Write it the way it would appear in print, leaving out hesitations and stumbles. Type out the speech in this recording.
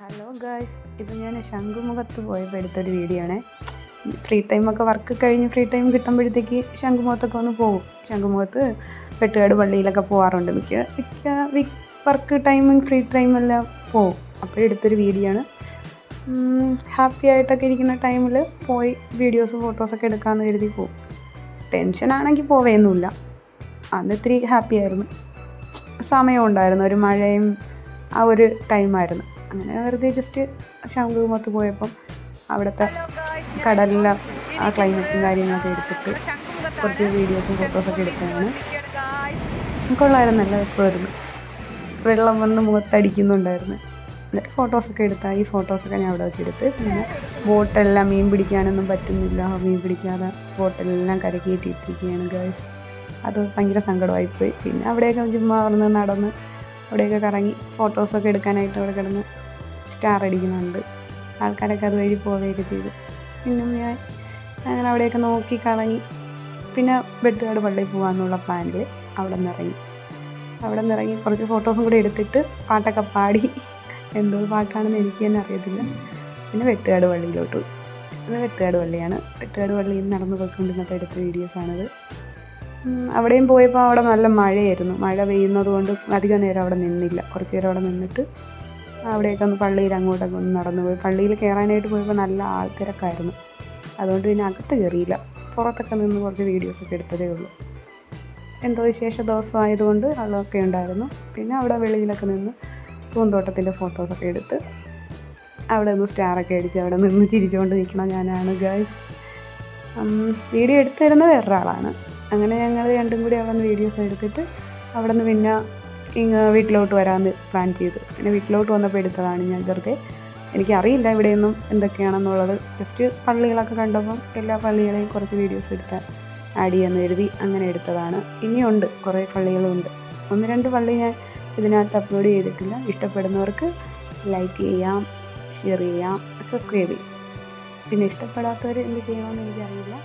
Hello guys, ഇത് ഞാൻ ശംഖുമുഖത്ത് പോയപ്പോൾ എടുത്തൊരു വീഡിയോ ആണ്. ഫ്രീ ടൈമൊക്കെ വർക്ക് കഴിഞ്ഞ് ഫ്രീ ടൈം കിട്ടുമ്പോഴത്തേക്ക് ശംഖുമുഖത്തൊക്കെ ഒന്ന് പോകും. ശംഖുമുഖത്ത് വെട്ടുകാട് പള്ളിയിലൊക്കെ പോകാറുണ്ട്. മിക്ക വർക്ക് ടൈമും ഫ്രീ ടൈമെല്ലാം പോകും. അപ്പോൾ എടുത്തൊരു വീഡിയോ ആണ്. ഹാപ്പി ആയിട്ടൊക്കെ ഇരിക്കുന്ന ടൈമിൽ പോയി വീഡിയോസും ഫോട്ടോസൊക്കെ എടുക്കാമെന്ന് കരുതി പോകും. ടെൻഷനാണെങ്കിൽ പോവേന്നുമില്ല. അന്ന് ഇത്തിരി ഹാപ്പി ആയിരുന്നു. സമയം ഉണ്ടായിരുന്നു, ഒരു മഴയും ആ ഒരു ടൈമായിരുന്നു. അങ്ങനെ വെറുതെ ജസ്റ്റ് ശംഖുമുഖത്ത് പോയപ്പം അവിടുത്തെ കടലിലെ ആ ക്ലൈമറ്റും കാര്യങ്ങളൊക്കെ എടുത്തിട്ട് കുറച്ച് വീഡിയോസും ഫോട്ടോസൊക്കെ എടുത്തതാണ്. കൊള്ളായിരുന്നു, നല്ല രസമായിരുന്നു. വെള്ളം വന്ന് മുഖത്തടിക്കുന്നുണ്ടായിരുന്നു. എന്നിട്ട് ഫോട്ടോസൊക്കെ എടുത്താൽ ഈ ഫോട്ടോസൊക്കെ ഞാൻ അവിടെ വെച്ചെടുത്ത്. പിന്നെ ബോട്ടെല്ലാം മീൻ പിടിക്കാനൊന്നും പറ്റുന്നില്ല. മീൻ പിടിക്കാതെ ബോട്ടെല്ലാം കരകയറ്റിയിട്ടിരിക്കുകയാണ് ഗൈസ്. അത് ഭയങ്കര സങ്കടമായിപ്പോയി. പിന്നെ അവിടെയൊക്കെ ചുമ്മാ നടന്ന് അവിടെയൊക്കെ കറങ്ങി ഫോട്ടോസൊക്കെ എടുക്കാനായിട്ട് അവിടെ കിടന്ന് സ്റ്റാർ അടിക്കുന്നുണ്ട്. ആൾക്കാരൊക്കെ അതുവഴി പോവുകയൊക്കെ ചെയ്തു. പിന്നെ ഞാൻ അങ്ങനെ അവിടെയൊക്കെ നോക്കി കറങ്ങി. പിന്നെ വെട്ടുകാട് പള്ളിയിൽ പോകാമെന്നുള്ള പ്ലാനിൽ അവിടെ നിന്നിറങ്ങി കുറച്ച് ഫോട്ടോസും കൂടി എടുത്തിട്ട് പാട്ടൊക്കെ പാടി. എന്തോ പാട്ടാണെന്ന് എനിക്ക് തന്നെ അറിയത്തില്ല. പിന്നെ വെട്ടുകാട് പള്ളിയിലോട്ട് പോയി. അത് വെട്ടുകാട് പള്ളിയാണ്. വെട്ടുകാട് പള്ളിയിൽ നടന്നു പോയിക്കൊണ്ടിരുന്നപ്പോൾ എടുത്ത വീഡിയോസാണത്. അവിടെയും പോയപ്പോൾ അവിടെ നല്ല മഴയായിരുന്നു. മഴ പെയ്യുന്നത് കൊണ്ട് അധികം നേരം അവിടെ നിന്നില്ല. കുറച്ച് നേരം അവിടെ നിന്നിട്ട് അവിടെയൊക്കെ ഒന്ന് പള്ളിയിൽ അങ്ങോട്ടൊക്കെ ഒന്ന് നടന്നു പോയി. പള്ളിയിൽ കയറാനായിട്ട് പോയപ്പോൾ നല്ല ആൾത്തിരക്കായിരുന്നു. അതുകൊണ്ട് പിന്നെ അകത്ത് കയറിയില്ല. പുറത്തൊക്കെ നിന്ന് കുറച്ച് വീഡിയോസൊക്കെ എടുത്തതേ ഉള്ളൂ. എന്തോ വിശേഷ ദിവസമായതുകൊണ്ട് അതൊക്കെ ഉണ്ടായിരുന്നു. പിന്നെ അവിടെ വെളിയിലൊക്കെ നിന്ന് പൂന്തോട്ടത്തിൻ്റെ ഫോട്ടോസൊക്കെ എടുത്ത് അവിടെ നിന്ന് സ്റ്റാറൊക്കെ അടിച്ച് അവിടെ നിന്ന് ചിരിച്ചുകൊണ്ട് നിൽക്കണം ഞാനാണ് ഗൈസ്. വീഡിയോ എടുത്തിരുന്ന വേറൊരാളാണ്. അങ്ങനെ ഞങ്ങൾ രണ്ടും കൂടി അവിടെ നിന്ന് വീഡിയോസ് എടുത്തിട്ട് അവിടെ നിന്ന് പിന്നെ വീട്ടിലോട്ട് വരാമെന്ന് പ്ലാൻ ചെയ്തു. പിന്നെ വീട്ടിലോട്ട് വന്നപ്പോൾ എടുത്തതാണ് ഞാൻ വെറുതെ. എനിക്കറിയില്ല ഇവിടെയൊന്നും എന്തൊക്കെയാണെന്നുള്ളത്. ജസ്റ്റ് പള്ളികളൊക്കെ കണ്ടപ്പം എല്ലാ പള്ളികളെയും കുറച്ച് വീഡിയോസ് എടുത്താൽ ആഡ് ചെയ്യാമെന്ന് കരുതി അങ്ങനെ എടുത്തതാണ്. ഇനിയുണ്ട്, കുറേ പള്ളികളുണ്ട്. 1-2 പള്ളി ഞാൻ ഇതിനകത്ത് അപ്ലോഡ് ചെയ്തിട്ടില്ല. ഇഷ്ടപ്പെടുന്നവർക്ക് ലൈക്ക് ചെയ്യാം, ഷെയർ ചെയ്യാം, സബ്സ്ക്രൈബ് ചെയ്യാം. പിന്നെ ഇഷ്ടപ്പെടാത്തവർ എന്ത് ചെയ്യണമെന്ന് എനിക്കറിയില്ല.